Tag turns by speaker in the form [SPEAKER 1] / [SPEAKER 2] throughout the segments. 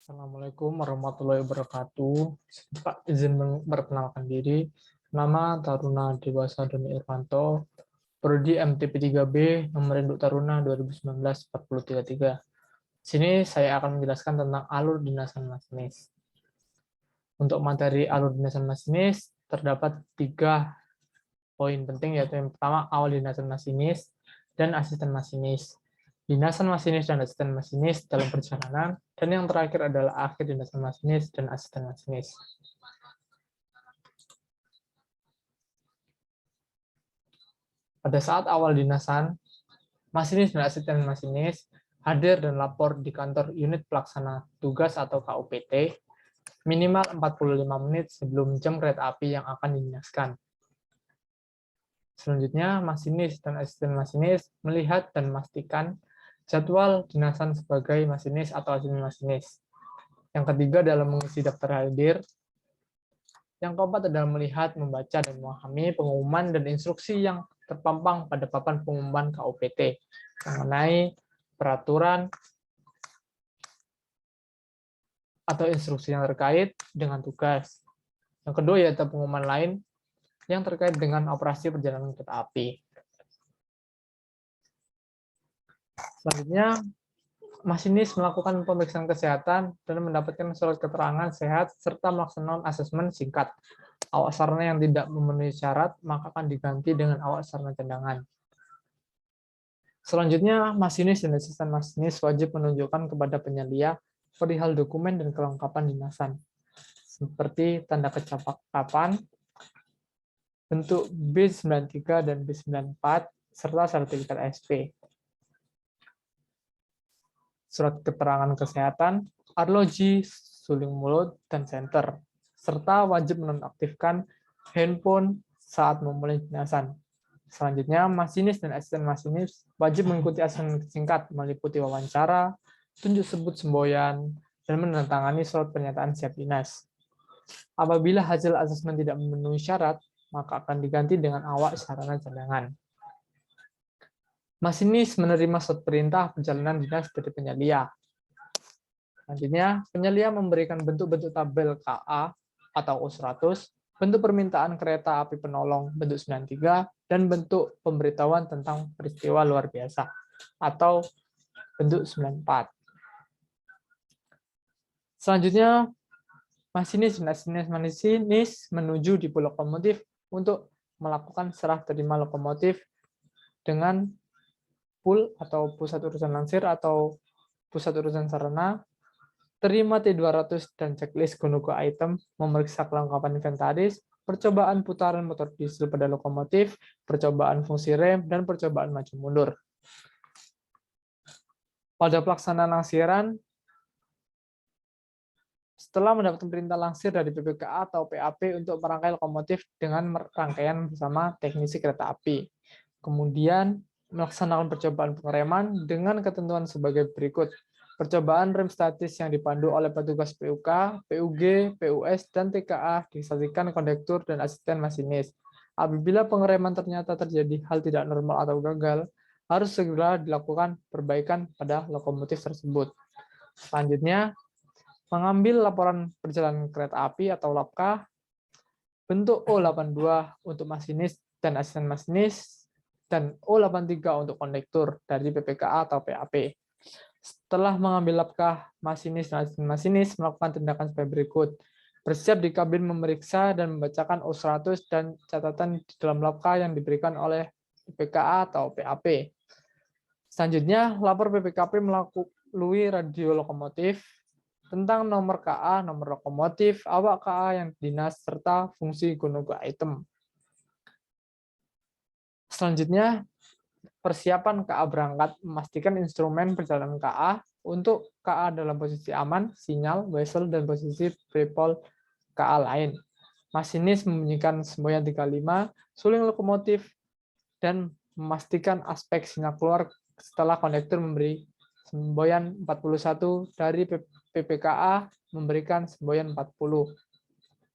[SPEAKER 1] Assalamualaikum warahmatullahi wabarakatuh. Pak, izin memperkenalkan diri. Nama Taruna Dewasa Doni Irvanto, Prodi MTP3B, nomor induk Taruna 2019-4033. Sini saya akan menjelaskan tentang alur dinasan masinis. Untuk materi alur dinasan masinis, terdapat 3 poin penting, yaitu yang pertama, awal dinasan masinis dan asisten masinis. Dinasan masinis dan asisten masinis dalam perjalanan, dan yang terakhir adalah akhir dinasan masinis dan asisten masinis. Pada saat awal dinasan, masinis dan asisten masinis hadir dan lapor di kantor unit pelaksana tugas atau KUPT minimal 45 menit sebelum jam kereta api yang akan dinaskan. Selanjutnya, masinis dan asisten masinis melihat dan memastikan jadwal dinasan sebagai masinis atau asisten masinis. Yang ketiga adalah mengisi daftar hadir. Yang keempat adalah melihat, membaca, dan memahami pengumuman dan instruksi yang terpampang pada papan pengumuman KUPT mengenai peraturan atau instruksi yang terkait dengan tugas. Yang kedua yaitu pengumuman lain yang terkait dengan operasi perjalanan kereta api. Selanjutnya, masinis melakukan pemeriksaan kesehatan dan mendapatkan surat keterangan sehat serta melaksanakan asesmen singkat. Awak sarana yang tidak memenuhi syarat maka akan diganti dengan awak sarana cadangan. Selanjutnya, masinis dan asisten masinis wajib menunjukkan kepada penyelia perihal dokumen dan kelengkapan dinasan, seperti tanda kecakapan, bentuk B93 dan B94, serta sertifikat SP. Surat keterangan kesehatan, arloji, suling mulut, dan senter, serta wajib menonaktifkan handphone saat memulai dinasan. Selanjutnya, masinis dan asisten masinis wajib mengikuti asesmen singkat meliputi wawancara, tunjuk sebut semboyan, dan menandatangani surat pernyataan siap dinas. Apabila hasil asesmen tidak memenuhi syarat, maka akan diganti dengan awak sarana cadangan. Masinis menerima surat perintah perjalanan dinas dari penyelia. Selanjutnya, penyelia memberikan bentuk-bentuk tabel KA atau U100, bentuk permintaan kereta api penolong bentuk 93, dan bentuk pemberitahuan tentang peristiwa luar biasa atau bentuk 94. Selanjutnya, masinis dan asisten masinis menuju depo lokomotif untuk melakukan serah terima lokomotif dengan PUL atau pusat urusan lansir atau pusat urusan sarana, terima T200 dan checklist gunung item, memeriksa kelengkapan inventaris, percobaan putaran motor diesel pada lokomotif, percobaan fungsi rem, dan percobaan maju mundur. Pada pelaksanaan langsiran, setelah mendapatkan perintah langsir dari PPKA atau PAP untuk merangkai lokomotif dengan rangkaian bersama teknisi kereta api. Kemudian melaksanakan percobaan pengereman dengan ketentuan sebagai berikut. Percobaan rem statis yang dipandu oleh petugas PUK, PUG, PUS, dan TKA disaksikan kondektur dan asisten masinis. Apabila pengereman ternyata terjadi hal tidak normal atau gagal, harus segera dilakukan perbaikan pada lokomotif tersebut. Selanjutnya, mengambil laporan perjalanan kereta api atau LAPK, bentuk O82 untuk masinis dan asisten masinis, dan O83 untuk kondektur dari PPKA atau PAP. Setelah mengambil LAPK, masinis dan asisten masinis melakukan tindakan sebagai berikut. Bersiap di kabin memeriksa dan membacakan O100 dan catatan di dalam LAPK yang diberikan oleh PPKA atau PAP. Selanjutnya, lapor PPKP melalui radio lokomotif tentang nomor KA, nomor lokomotif, awak KA yang dinas, serta fungsi gunung item. Selanjutnya, persiapan KA berangkat, memastikan instrumen perjalanan KA untuk KA dalam posisi aman, sinyal, whistle, dan posisi prepol KA lain. Masinis membunyikan semboyan 35, suling lokomotif, dan memastikan aspek sinyal keluar setelah kondektur memberi semboyan 41 dari PPKA memberikan semboyan 40.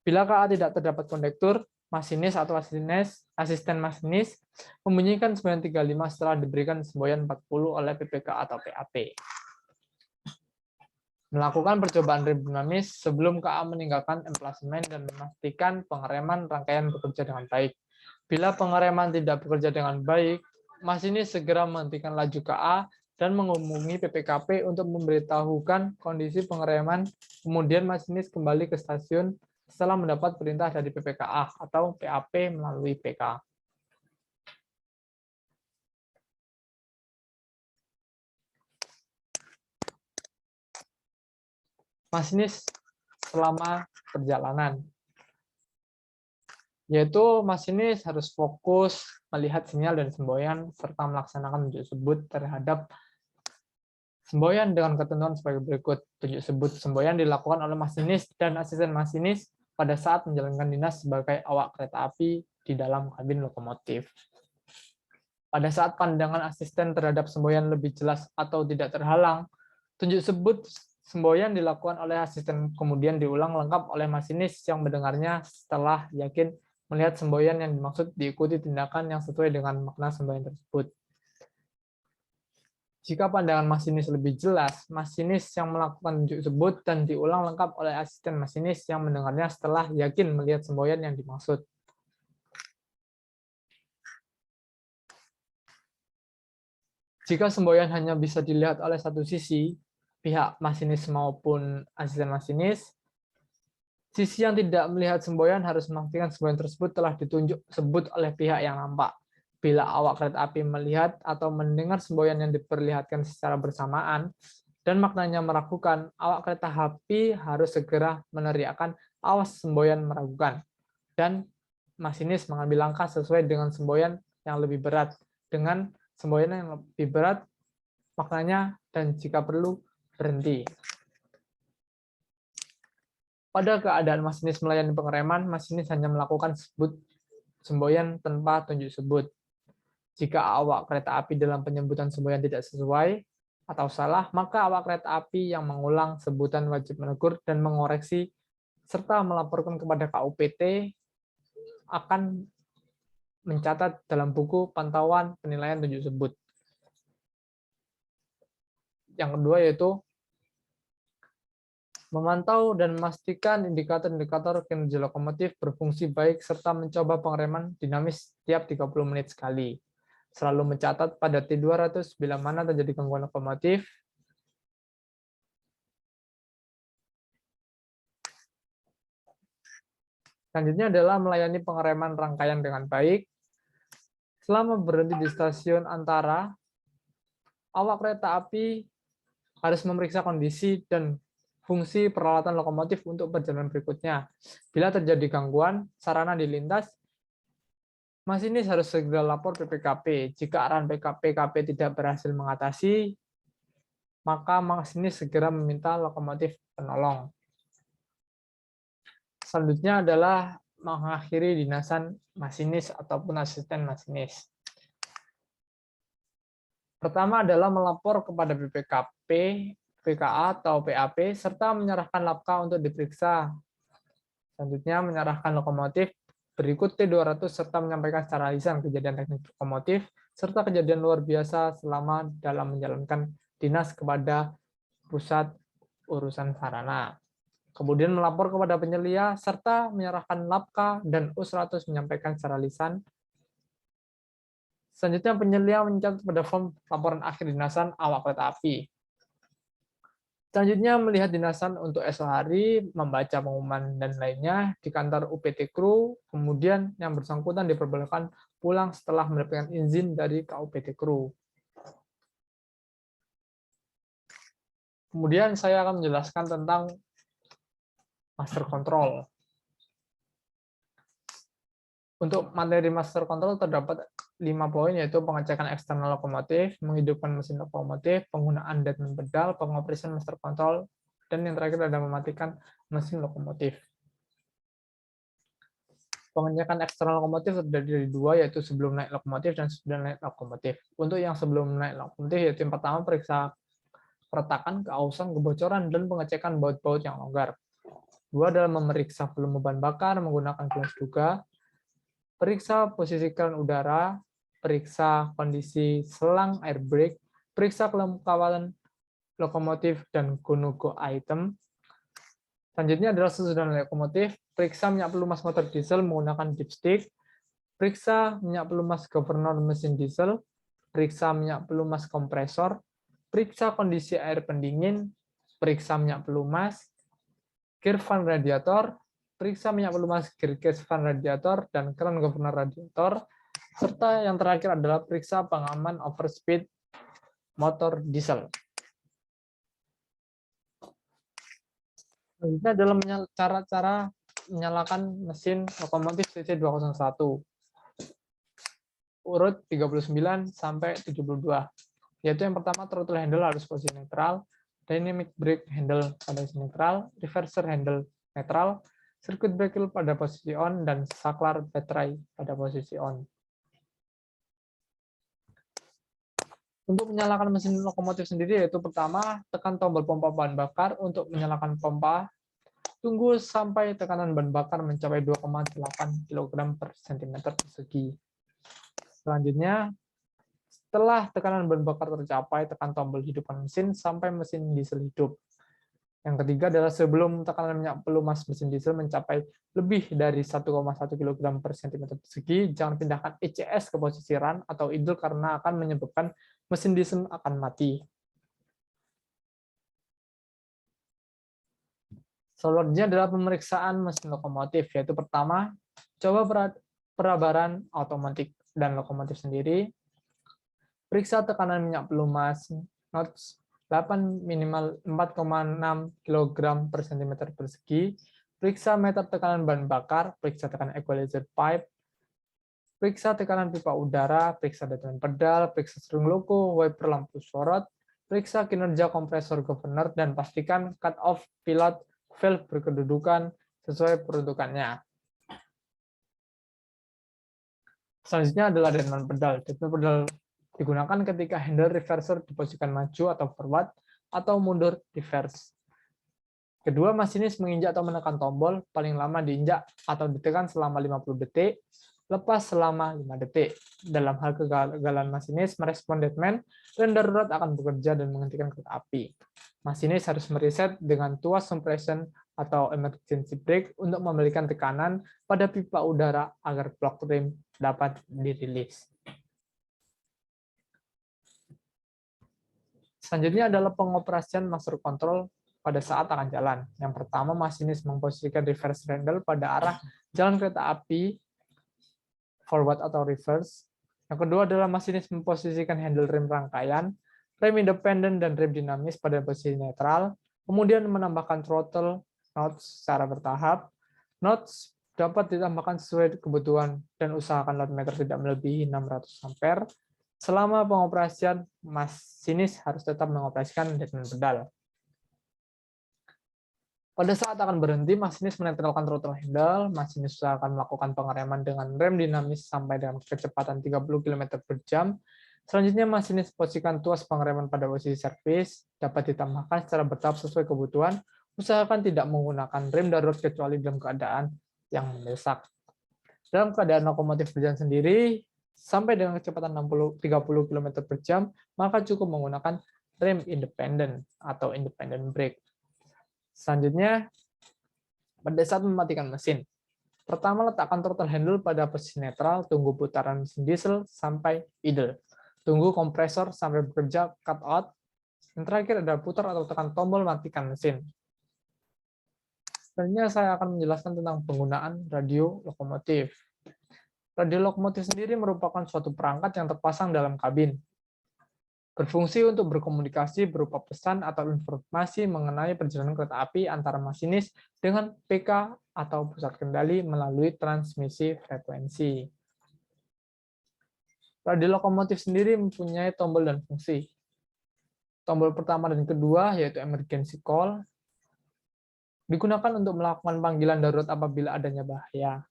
[SPEAKER 1] Bila KA tidak terdapat kondektur, masinis atau asisten masinis membunyikan semboyan 35 setelah diberikan semboyan 40 oleh PPKA atau PAP. Melakukan percobaan rem dinamis sebelum KA meninggalkan emplasemen dan memastikan pengereman rangkaian bekerja dengan baik. Bila pengereman tidak bekerja dengan baik, masinis segera menghentikan laju KA dan menghubungi PPKP untuk memberitahukan kondisi pengereman. Kemudian masinis kembali ke stasiun setelah mendapat perintah dari PPKA atau PAP melalui PK. Masinis selama perjalanan, yaitu masinis harus fokus melihat sinyal dan semboyan serta melaksanakan tunjuk sebut terhadap semboyan dengan ketentuan sebagai berikut. Tunjuk sebut semboyan dilakukan oleh masinis dan asisten masinis pada saat menjalankan dinas sebagai awak kereta api di dalam kabin lokomotif. Pada saat pandangan asisten terhadap semboyan lebih jelas atau tidak terhalang, tunjuk sebut semboyan dilakukan oleh asisten kemudian diulang lengkap oleh masinis yang mendengarnya setelah yakin melihat semboyan yang dimaksud diikuti tindakan yang sesuai dengan makna semboyan tersebut. Jika pandangan masinis lebih jelas, masinis yang melakukan tunjuk sebut dan diulang lengkap oleh asisten masinis yang mendengarnya setelah yakin melihat semboyan yang dimaksud. Jika semboyan hanya bisa dilihat oleh satu sisi, pihak masinis maupun asisten masinis, sisi yang tidak melihat semboyan harus memastikan semboyan tersebut telah ditunjuk sebut oleh pihak yang nampak. Bila awak kereta api melihat atau mendengar semboyan yang diperlihatkan secara bersamaan dan maknanya meragukan, awak kereta api harus segera meneriakkan awas semboyan meragukan, dan masinis mengambil langkah sesuai dengan semboyan yang lebih berat. Dengan semboyan yang lebih berat, maknanya, dan jika perlu, berhenti. Pada keadaan masinis melayani pengereman, masinis hanya melakukan sebut semboyan tanpa tunjuk sebut. Jika awak kereta api dalam penyebutan semboyan tidak sesuai atau salah, maka awak kereta api yang mengulang sebutan wajib menegur dan mengoreksi serta melaporkan kepada KUPT akan mencatat dalam buku pantauan penilaian tunjuk sebut. Yang kedua yaitu memantau dan memastikan indikator-indikator kinerja lokomotif berfungsi baik serta mencoba pengereman dinamis setiap 30 menit sekali. Selalu mencatat pada T200 bila mana terjadi gangguan lokomotif. Selanjutnya adalah melayani pengereman rangkaian dengan baik. Selama berhenti di stasiun antara, awak kereta api harus memeriksa kondisi dan fungsi peralatan lokomotif untuk perjalanan berikutnya. Bila terjadi gangguan sarana di lintas, masinis harus segera lapor PPKP. Jika arahan PKP tidak berhasil mengatasi, maka masinis segera meminta lokomotif penolong. Selanjutnya adalah mengakhiri dinasan masinis ataupun asisten masinis. Pertama adalah melapor kepada BPKP, PKA atau PAP, serta menyerahkan LAPK untuk diperiksa. Selanjutnya, menyerahkan lokomotif berikut T200 serta menyampaikan secara lisan kejadian teknis lokomotif serta kejadian luar biasa selama dalam menjalankan dinas kepada pusat urusan sarana. Kemudian melapor kepada penyelia serta menyerahkan LAPK dan U100 menyampaikan secara lisan. Selanjutnya, penyelia mencatat pada form laporan akhir dinasan awak kereta api. Selanjutnya, melihat dinasan untuk esok hari, membaca pengumuman dan lainnya di kantor UPT Kru, kemudian yang bersangkutan diperbolehkan pulang setelah mendapatkan izin dari KUPT Kru. Kemudian saya akan menjelaskan tentang master control. Untuk materi master control terdapat 5 poin, yaitu pengecekan eksternal lokomotif, menghidupkan mesin lokomotif, penggunaan deadman pedal, pengoperasian master control, dan yang terakhir adalah mematikan mesin lokomotif. Pengecekan eksternal lokomotif terdiri dari 2, yaitu sebelum naik lokomotif dan sesudah naik lokomotif. Untuk yang sebelum naik lokomotif, yaitu yang pertama periksa keretakan, keausan, kebocoran, dan pengecekan baut-baut yang longgar. 2 adalah memeriksa volume bahan bakar menggunakan gelas duga, periksa posisi keran udara, periksa kondisi selang air brake, periksa kawalan lokomotif, dan go-no-go item. Selanjutnya adalah sesudah lokomotif, periksa minyak pelumas motor diesel menggunakan dipstick, periksa minyak pelumas governor mesin diesel, periksa minyak pelumas kompresor, periksa kondisi air pendingin, periksa minyak pelumas, gear fan radiator, periksa minyak pelumas gear case fan radiator, dan keran governor radiator, serta yang terakhir adalah periksa pengaman overspeed motor diesel. Selanjutnya adalah cara-cara menyalakan mesin lokomotif CC201. Urut 39 sampai 72. Yaitu yang pertama, throttle handle harus posisi netral, dynamic brake handle pada posisi netral, reverser handle netral, circuit breaker pada posisi on, dan saklar baterai pada posisi on. Untuk menyalakan mesin lokomotif sendiri, yaitu pertama, tekan tombol pompa bahan bakar untuk menyalakan pompa. Tunggu sampai tekanan bahan bakar mencapai 2,8 kg per cm persegi. Selanjutnya, setelah tekanan bahan bakar tercapai, tekan tombol hidupkan mesin sampai mesin diesel hidup. Yang ketiga adalah sebelum tekanan minyak pelumas mesin diesel mencapai lebih dari 1,1 kg per cm persegi, jangan pindahkan ECS ke posisi run atau idle karena akan menyebabkan mesin diesel akan mati. Selanjutnya adalah pemeriksaan mesin lokomotif, yaitu pertama, coba perabaran otomatik dan lokomotif sendiri, periksa tekanan minyak pelumas knots 8 minimal 4,6 kg per cm persegi, periksa meter tekanan bahan bakar, periksa tekanan equalizer pipe, periksa tekanan pipa udara, periksa dataran pedal, periksa string loko, wiper lampu sorot, periksa kinerja kompresor governor, dan pastikan cut-off pilot valve berkedudukan sesuai peruntukannya. Selanjutnya adalah dataran pedal. Dataran pedal digunakan ketika handle reverser diposisikan maju atau forward atau mundur reverse. Kedua, masinis menginjak atau menekan tombol, paling lama diinjak atau ditekan selama 50 detik, lepas selama 5 detik. Dalam hal kegagalan masinis merespon deadman, rem darurat akan bekerja dan menghentikan kereta api. Masinis harus mereset dengan tuas compression atau emergency brake untuk memberikan tekanan pada pipa udara agar blok rem dapat dirilis. Selanjutnya adalah pengoperasian master control pada saat akan jalan. Yang pertama, masinis memposisikan reverse handle pada arah jalan kereta api, forward atau reverse. Yang kedua adalah masinis memposisikan handle rem rangkaian, rem independen, dan rem dinamis pada posisi netral, kemudian menambahkan throttle notes secara bertahap. Notes dapat ditambahkan sesuai kebutuhan dan usahakan load meter tidak melebihi 600 ampere. Selama pengoperasian, masinis harus tetap mengoperasikan dataran pedal. Pada saat akan berhenti, masinis menetralkan throttle handle. Masinis usahakan melakukan pengereman dengan rem dinamis sampai dengan kecepatan 30 km per jam. Selanjutnya, masinis posisikan tuas pengereman pada posisi servis. Dapat ditambahkan secara bertahap sesuai kebutuhan. Usahakan tidak menggunakan rem darurat kecuali dalam keadaan yang mendesak. Dalam keadaan lokomotif berjalan sendiri, sampai dengan kecepatan 30 km per jam, maka cukup menggunakan rem independen atau independent brake. Selanjutnya, pada saat mematikan mesin, pertama letakkan throttle handle pada posisi netral, tunggu putaran mesin diesel sampai idle. Tunggu kompresor sampai bekerja cut out. Yang terakhir adalah putar atau tekan tombol matikan mesin. Selanjutnya saya akan menjelaskan tentang penggunaan radio lokomotif. Radio lokomotif sendiri merupakan suatu perangkat yang terpasang dalam kabin. Berfungsi untuk berkomunikasi berupa pesan atau informasi mengenai perjalanan kereta api antara masinis dengan PK atau pusat kendali melalui transmisi frekuensi. Radio lokomotif sendiri mempunyai tombol dan fungsi. Tombol pertama dan kedua yaitu emergency call, digunakan untuk melakukan panggilan darurat apabila adanya bahaya.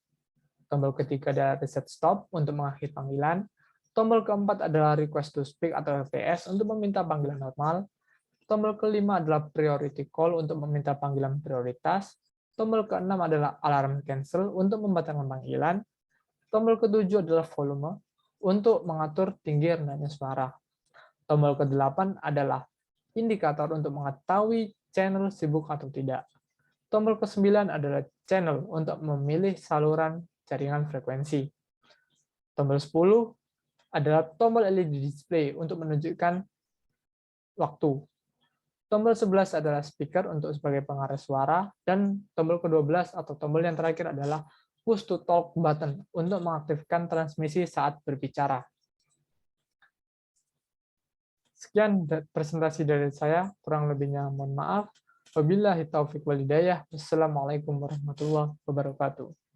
[SPEAKER 1] Tombol ketiga adalah reset stop untuk mengakhiri panggilan. Tombol keempat adalah request to speak atau RTS untuk meminta panggilan normal. Tombol kelima adalah priority call untuk meminta panggilan prioritas. Tombol keenam adalah alarm cancel untuk membatalkan panggilan. Tombol ketujuh adalah volume untuk mengatur tinggi rendahnya suara. Tombol ke-8 adalah indikator untuk mengetahui channel sibuk atau tidak. Tombol ke-9 adalah channel untuk memilih saluran jaringan frekuensi. Tombol 10 adalah tombol LED display untuk menunjukkan waktu. Tombol 11 adalah speaker untuk sebagai pengarah suara, dan tombol ke-12 atau tombol yang terakhir adalah push to talk button untuk mengaktifkan transmisi saat berbicara. Sekian presentasi dari saya, kurang lebihnya mohon maaf. Wabillahi taufiq wal hidayah. Wassalamualaikum warahmatullahi wabarakatuh.